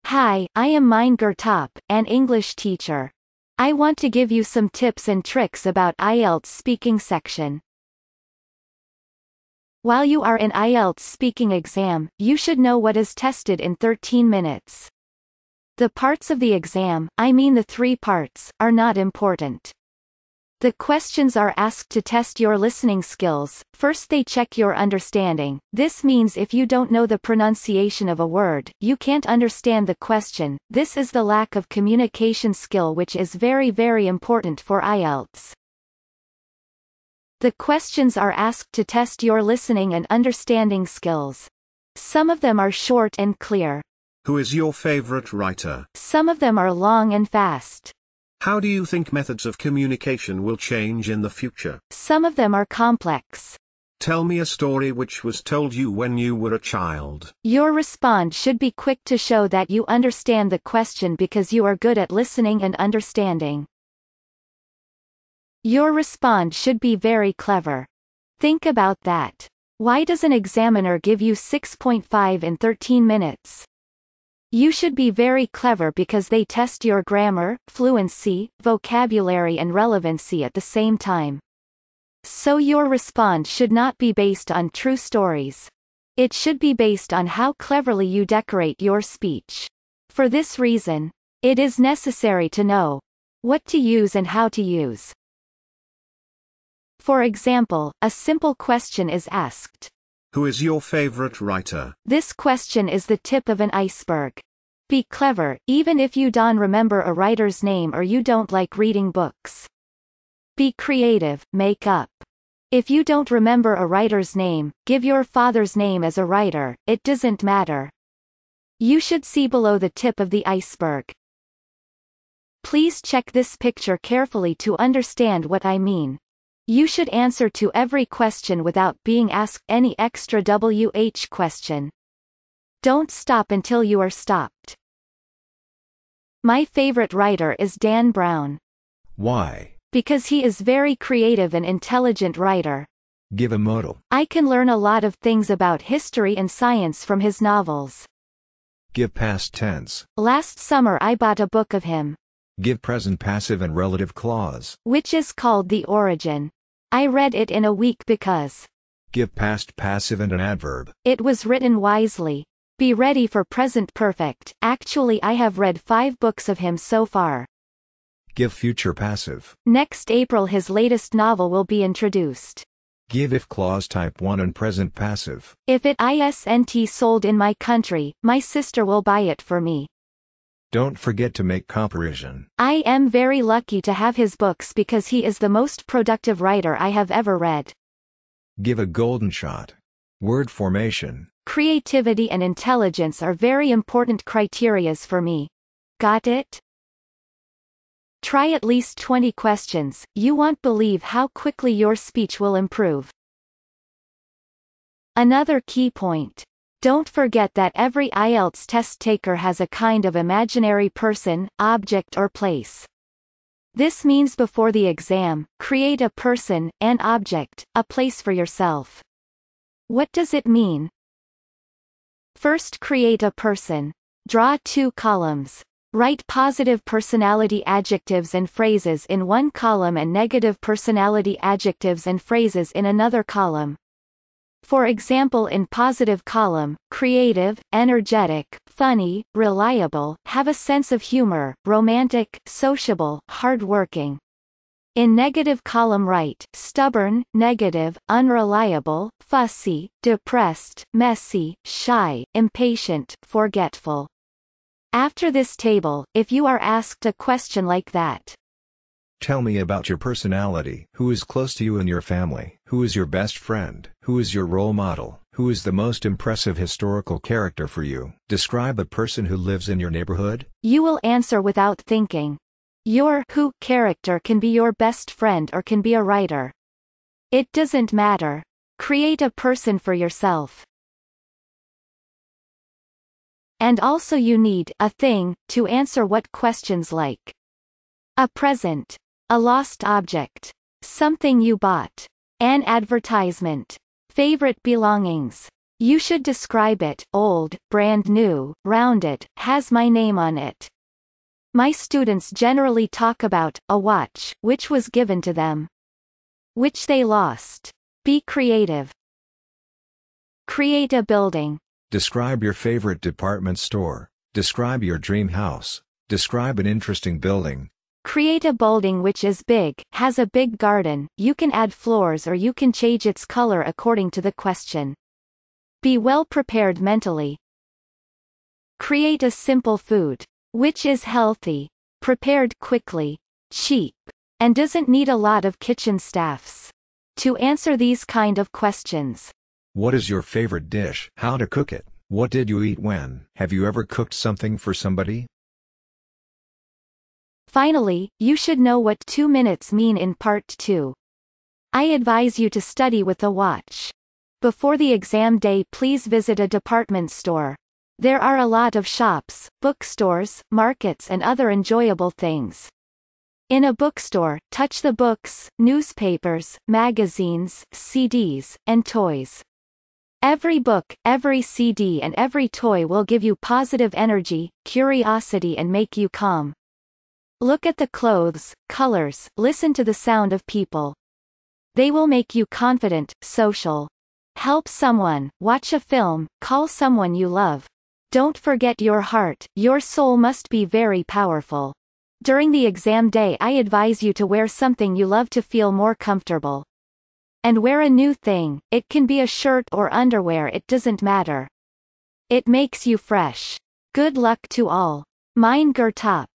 Hi, I am Top, an English teacher. I want to give you some tips and tricks about Ielts speaking section. While you are in Ielts speaking exam, you should know what is tested in 13 minutes. The parts of the exam, I mean the 3 parts, are not important. The questions are asked to test your listening skills. First they check your understanding. This means if you don't know the pronunciation of a word, you can't understand the question. This is the lack of communication skill which is very important for Ielts. The questions are asked to test your listening and understanding skills. Some of them are short and clear. Who is your favorite writer? Some of them are long and fast. How do you think methods of communication will change in the future? Some of them are complex. Tell me a story which was told you when you were a child. Your response should be quick to show that you understand the question because you are good at listening and understanding. Your response should be very clever. Think about that. Why does an examiner give you 6.5 in 13 minutes? You should be very clever because they test your grammar, fluency, vocabulary and relevancy at the same time. So your response should not be based on true stories. It should be based on how cleverly you decorate your speech. For this reason, it is necessary to know what to use and how to use. For example, a simple question is asked. Who is your favorite writer? This question is the tip of an iceberg. Be clever, even if you don't remember a writer's name or you don't like reading books. Be creative, make up. If you don't remember a writer's name, give your father's name as a writer, it doesn't matter. You should see below the tip of the iceberg. Please check this picture carefully to understand what I mean. You should answer to every question without being asked any extra question. Don't stop until you are stopped. My favorite writer is Dan Brown. Why? Because he is very creative and intelligent writer. Give a modal. I can learn a lot of things about history and science from his novels. Give past tense. Last summer I bought a book of him. Give present passive and relative clause. Which is called The Origin. I read it in a week because. Give past passive and an adverb. It was written wisely. Be ready for present perfect. Actually I have read 5 books of him so far. Give future passive. Next April his latest novel will be introduced. Give if clause type 1 and present passive. If it isn't sold in my country, my sister will buy it for me. Don't forget to make comparison. I am very lucky to have his books because he is the most productive writer I have ever read. Give a golden shot. Word formation. Creativity and intelligence are very important criterias for me. Got it? Try at least 20 questions, you won't believe how quickly your speech will improve. Another key point. Don't forget that every Ielts test taker has a kind of imaginary person, object or place. This means before the exam, create a person, an object, a place for yourself. What does it mean? First create a person. Draw 2 columns. Write positive personality adjectives and phrases in one column and negative personality adjectives and phrases in another column. For example, in positive column, creative, energetic, funny, reliable, have a sense of humor, romantic, sociable, hardworking. In negative column write, stubborn, negative, unreliable, fussy, depressed, messy, shy, impatient, forgetful. After this table, if you are asked a question like that. Tell me about your personality. Who is close to you in your family? Who is your best friend? Who is your role model? Who is the most impressive historical character for you? Describe a person who lives in your neighborhood. You will answer without thinking. Your who character can be your best friend or can be a writer. It doesn't matter. Create a person for yourself. And also you need a thing to answer what questions like. A present. A lost object. Something you bought. An advertisement. Favorite belongings. You should describe it: old, brand new, rounded, has my name on it. My students generally talk about a watch, which was given to them, which they lost. Be creative. Create a building. Describe your favorite department store. Describe your dream house. Describe an interesting building. Create a building which is big, has a big garden. You can add floors or you can change its color according to the question. Be well prepared mentally. Create a simple food, which is healthy, prepared quickly, cheap, and doesn't need a lot of kitchen staffs. To answer these kind of questions. What is your favorite dish? How to cook it? What did you eat when? Have you ever cooked something for somebody? Finally, you should know what 2 minutes mean in part 2. I advise you to study with a watch. Before the exam day, please visit a department store. There are a lot of shops, bookstores, markets and other enjoyable things. In a bookstore, touch the books, newspapers, magazines, CDs, and toys. Every book, every CD and every toy will give you positive energy, curiosity and make you calm. Look at the clothes, colors, listen to the sound of people. They will make you confident, social. Help someone, watch a film, call someone you love. Don't forget your heart, your soul must be very powerful. During the exam day, I advise you to wear something you love to feel more comfortable. And wear a new thing, it can be a shirt or underwear, it doesn't matter. It makes you fresh. Good luck to all. Mein Top.